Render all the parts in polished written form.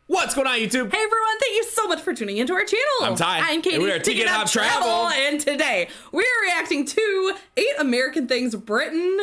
What's going on, YouTube? Hey everyone, thank you so much for tuning into our channel. I'm Ty. I'm Katie. And we are Tktop Travel. And today we are reacting to 8 American things Britain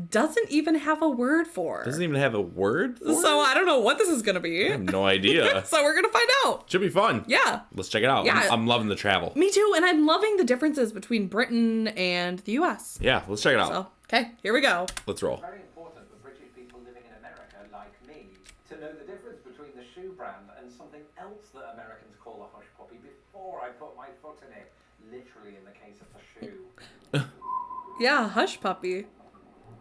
doesn't even have a word for. Doesn't even have a word for So it? I don't know what this is going to be. I have no idea. So we're going to find out. Should be fun. Yeah. Let's check it out. Yeah. I'm loving the travel. Me too, and I'm loving the differences between Britain and the US. Yeah, let's check it out. So, okay, here we go. Let's roll. Very important for British people living in America, like me, to know the difference between the shoe brand and something else that Americans call a hush puppy before I put my foot in it, literally in the case of the shoe. Yeah, hush puppy.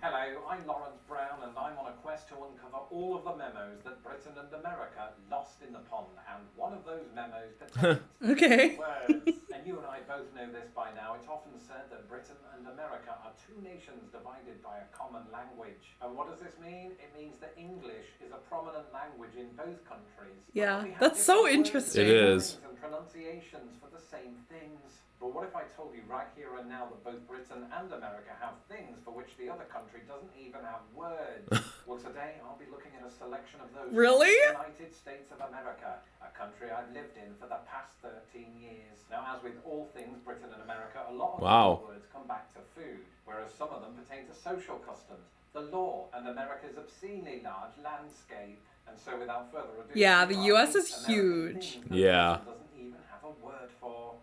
Hello, I'm Lawrence Brown, and I'm on a quest to uncover all of the memos that Britain and America lost in the pond, and one of those memos contains Okay. words. And you and I both know this by now. It's often said that Britain and America are two nations divided by a common language. And what does this mean? It means that English is a prominent language in both countries. Yeah, But we have that's so different interesting. It is. words and pronunciations for the same things. But what if I told you right here and now that both Britain and America have things for which the other country doesn't even have words? Well, today I'll be looking at a selection of those. Really? From the United States of America, a country I've lived in for the past 13 years. Now, as with all things Britain and America, a lot of Wow. the words come back to food, whereas some of them pertain to social customs, the law, and America's obscenely large landscape. And so, without further ado, Yeah, the here are US is 8 American huge. things that Yeah. Britain doesn't even have a word for.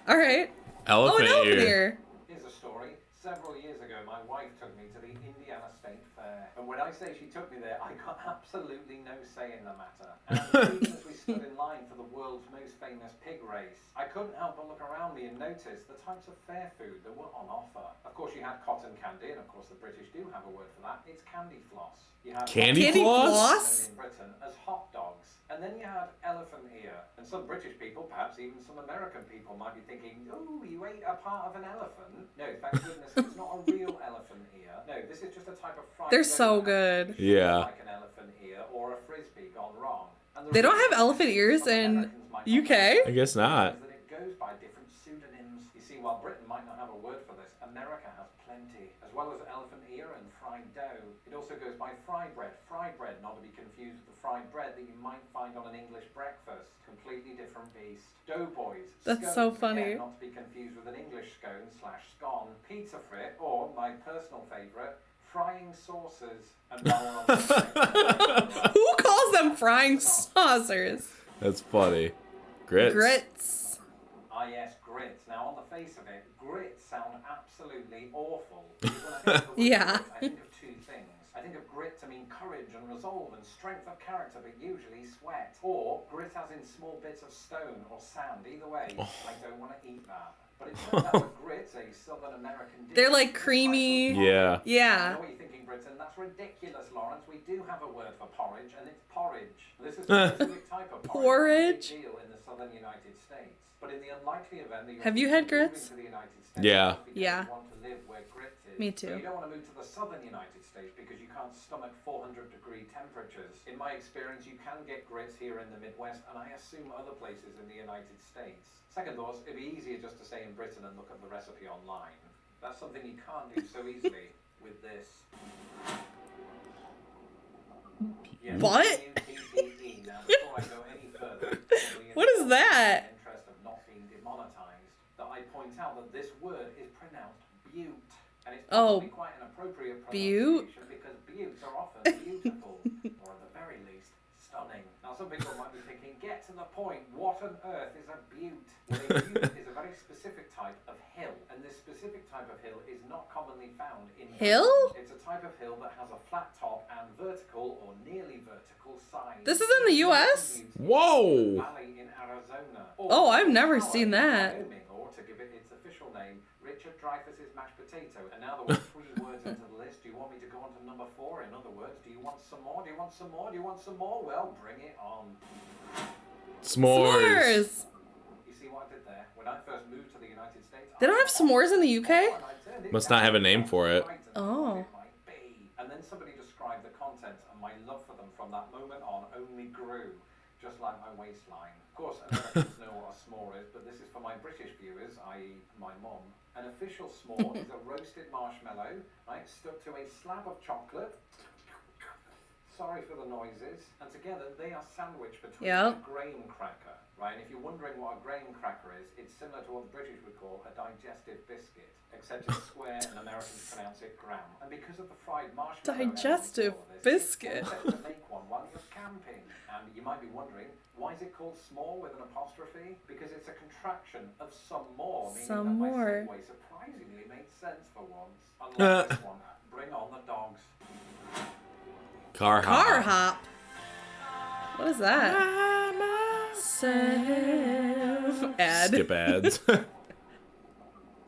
All right. Elephant, Oh, an elephant ear. ear. Here's a story. Several years ago, my wife took me to the Indiana State Fair. And when I say she took me there, I got absolutely no say in the matter. And even as we stood in line for the world's most famous pig race, I couldn't help but look around me and notice the types of fair food that were on offer. Of course, you had cotton candy, and of course the British do have a word for that. It's candy floss. You had Candy Candy floss? floss? in Britain as hot dogs. And then you had elephant ear. And some British people, perhaps even some American people, might be thinking, oh, you ate a part of an elephant? No, thank goodness it's not a real elephant ear. No, this is just a type of fried They're so donut, good. shaped Yeah. like an elephant ear or a frisbee gone wrong. And the They don't reason have elephant is ears some in Americans might not UK? I guess not. is that it goes by different pseudonyms. You see, while Britain might not have a word for this, America has plenty. As well as elephant ear and fried dough, it also goes by fry bread. Fry bread, not to be confused with the fried bread that you might find on an English breakfast. Completely different beast. Doughboys. That's scones, so funny. Again, not to be confused with an English scone / scone. Pizza frit, or my personal favourite, frying saucers and barrel on Who calls them frying saucers? That's funny. Grits. Grits. Ah yes, grits. Now on the face of it, grits sound absolutely awful. Because when I think of the word Yeah. grit, I think of two things. I think of grit to mean courage and resolve and strength of character, but usually sweat. Or grit as in small bits of stone or sand. Either way, I don't want to eat that. But it turns out that grit's a Southern American dish. They're like It's a type of Yeah. creamy. porridge. I Yeah. know what you're thinking, Britain. That's ridiculous, Lawrence. We do have a word for porridge, and it's porridge. This is a specific type of Porridge? Big deal in the southern United States. But in the unlikely event that you're Have you had moving grits? to the United States, Yeah. because Yeah. you want to live where grit is. Me But too. you don't want to move to the southern United States because you can't stomach 400-degree temperatures. In my experience, you can get grits here in the Midwest, and I assume other places in the United States. Second thoughts, it'd be easier just to stay in Britain and look up the recipe online. That's something you can't do so easily with this. Yes, What? PTE. Now, before I go any further, What is that? in the interest of not being demonetized, that I point out that this word is pronounced butte, and it's Oh, probably quite an appropriate butte? pronunciation because buttes are often beautiful, or at the very least, stunning. Now, some people might be thinking, get to the point, what on earth is a butte? Well, a butte is a very specific type of hill, and this specific type of hill is not commonly found in Hill? It's a type of hill that has a flat top and vertical or nearly vertical sides. This is in the US? Whoa. Valley in Arizona. Oh, I've never Tower seen in that. Wyoming, or to give it its official name, Richard Dreyfuss's mashed potato. And now there were 3 words into the list. Do you want me to go on to number 4? In other words, do you want some more? Do you want some more? Do you want some more? Well, bring it on. S'mores. S'mores. You see what I did there? When I first moved to the United States, They don't have s'mores in the UK? Must not have a name for it. Oh. And then somebody described the contents, and my love for them from that moment on only grew, just like my waistline. Of course, Americans know what a s'more is, but this is for my British viewers, i.e. my mum. An official s'more is a roasted marshmallow, right, stuck to a slab of chocolate, sorry for the noises. And together they are sandwiched between Yep. a graham cracker, right? And if you're wondering what a graham cracker is, it's similar to what the British would call a digestive biscuit, except it's square and Americans pronounce it gram. And because of the fried marshmallow Digestive element of all of this, biscuit. it's perfect to make one while you're camping. And you might be wondering, why is it called small with an apostrophe? Because it's a contraction of some more, meaning Some that my more. segue surprisingly made sense for once. Unlike this one, bring on the dogs. Car hop. Car hop. What is that? Ad. Skip ads. Car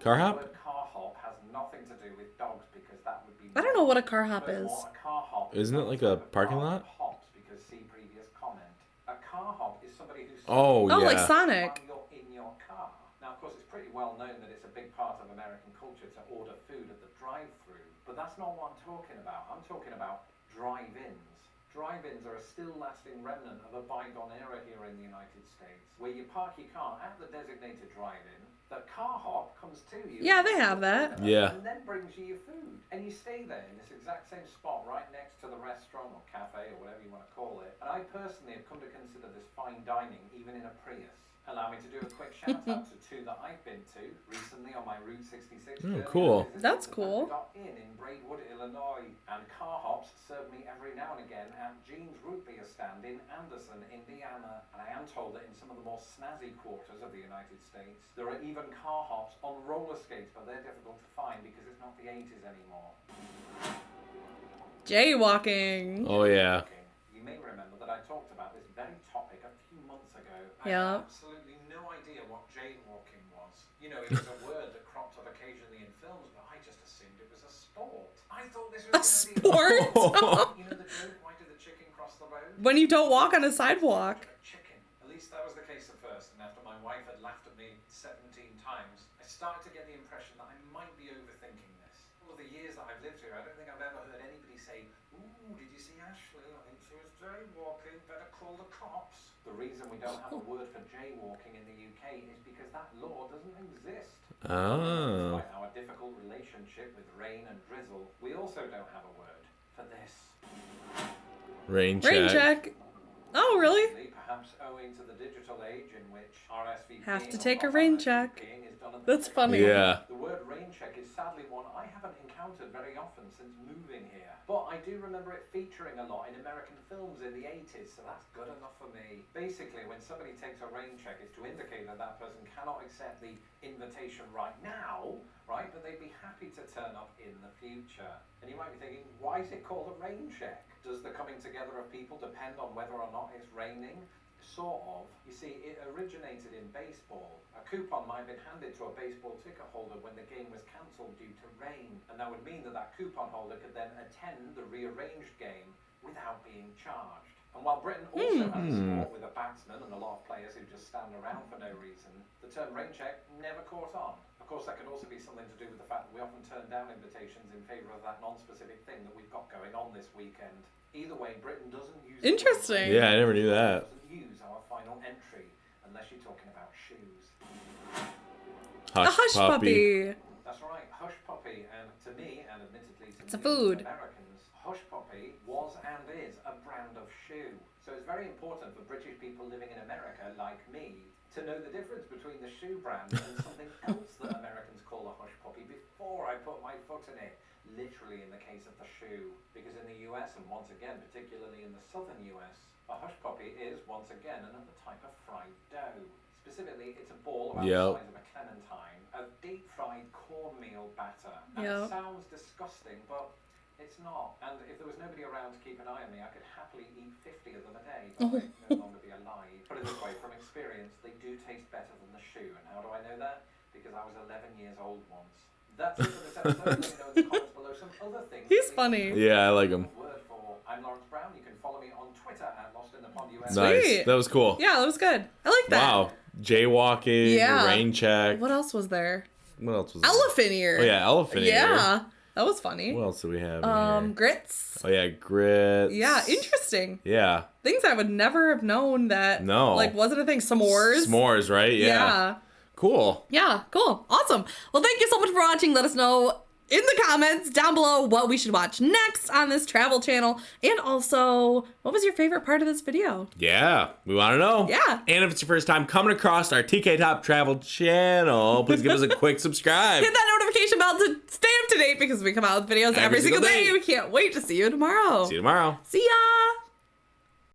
The hop? word car hop has nothing to do with dogs because that would be. I don't know what a car hop is. Furthermore, a car hop Isn't it like a parking lot? Hops because see previous comment. A car hop is somebody who's. Oh, Oh, yeah. like Sonic. While you're in your car. Now, of course, it's pretty well known that it's a big part of American culture to order food at the drive-thru, but that's not what I'm talking about. I'm talking about drive-ins. Drive-ins are a still lasting remnant of a bygone era here in the United States, where you park your car at the designated drive-in, the car hop comes to you. Yeah, they have that. Yeah. And then brings you your food. And you stay there in this exact same spot right next to the restaurant or cafe or whatever you want to call it. And I personally have come to consider this fine dining even in a Prius. Allow me to do a quick shout out to two that I've been to recently on my Route 66 journey. cool. I visited That's the cool. Inn in Braidwood, Illinois, and car hops serve me every now and again at Jean's Root Beer stand in Anderson, Indiana. And I am told that in some of the more snazzy quarters of the United States, there are even car hops on roller skates, but they're difficult to find because it's not the 80s anymore. Jaywalking. Oh, yeah. You may remember that I talked about this very topic a few months ago. I Yeah. had absolutely no idea what jaywalking was. You know, it was a word that cropped up occasionally in films, but I just assumed it was a sport. I thought this A was sport? You know the joke, why did the chicken cross the road? When you don't walk on a sidewalk. A chicken. At least that was the case at first, and after my wife had laughed at me 17 times, I started to get the impression that I might be overthinking this. All of the years that I've lived here, I don't think I've ever heard anybody say, "Ooh, did you see Ashley? I think she was jaywalking. Better call the cops." The reason we don't have a word for jaywalking in the UK is because that law doesn't exist. Oh. Despite our difficult relationship with rain and drizzle, we also don't have a word for this. Rain check. Rain check. Oh, really? Perhaps owing to the digital age in which RSVP Have to take a rain check. is done at the That's click. funny. Yeah. The word rain check is sadly one I haven't encountered very often since moving here. But I do remember it featuring a lot in American films in the 80s, so that's good enough for me. Basically, when somebody takes a rain check, it's to indicate that that person cannot accept the invitation right now, right? But they'd be happy to turn up in the future. And you might be thinking, why is it called a rain check? Does the coming together of people depend on whether or not it's raining? Sort of. You see, it originated in baseball. A coupon might have been handed to a baseball ticket holder when the game was cancelled due to rain, and that would mean that that coupon holder could then attend the rearranged game without being charged. And while Britain also has a sport with a batsman and a lot of players who just stand around for no reason, the term rain check never caught on. Of course, that could also be something to do with the fact that we often turn down invitations in favour of that non-specific thing that we've got going on this weekend. Either way, Britain doesn't use... Interesting. Yeah, I never knew that. Doesn't use our final entry unless you're talking about shoes. A hush puppy. That's right, hush puppy, and to me, and admittedly to It's a millions food. of Americans, hush puppy was and is a brand of shoe. So it's very important for British people living in America, like me, to know the difference between the shoe brand and something else that Americans call a hush puppy before I put my foot in it. Literally in the case of the shoe, because in the US, and once again, particularly in the southern US, a hush puppy is, once again, another type of fried dough. Specifically, it's a ball about the size of a clementine of deep-fried cornmeal batter. And it sounds disgusting, but it's not. And if there was nobody around to keep an eye on me, I could happily eat 50 of them a day, but I'd no longer be alive. Put it this way, from experience, they do taste better than the shoe. And how do I know that? Because I was 11 years old once. That's it for this episode. Let me know in the comments below some other things. He's funny. Yeah, I like him. Word for I'm Lawrence Brown. You can follow me on Twitter at LostInThePondUS. Nice. Sweet. That was cool. Yeah, that was good. I like that. Wow. Jaywalking, Yeah. rain check. What else was there? What else was there? Elephant ear. Oh, yeah, elephant ear. Yeah. That was funny. What else do we have in here? Grits. Oh, yeah, grits. Yeah, interesting. Yeah. Things I would never have known that. No. Like, was it a thing? S'mores? S'mores, right? Yeah. Yeah. Cool. Yeah, cool. Awesome. Well, thank you so much for watching. Let us know in the comments down below what we should watch next on this travel channel. And also, what was your favorite part of this video? Yeah, we want to know. Yeah. And if it's your first time coming across our TK Top Travel channel, please give us a quick subscribe. Hit that notification bell to stay up to date because we come out with videos every single day. We can't wait to see you tomorrow. See you tomorrow. See ya.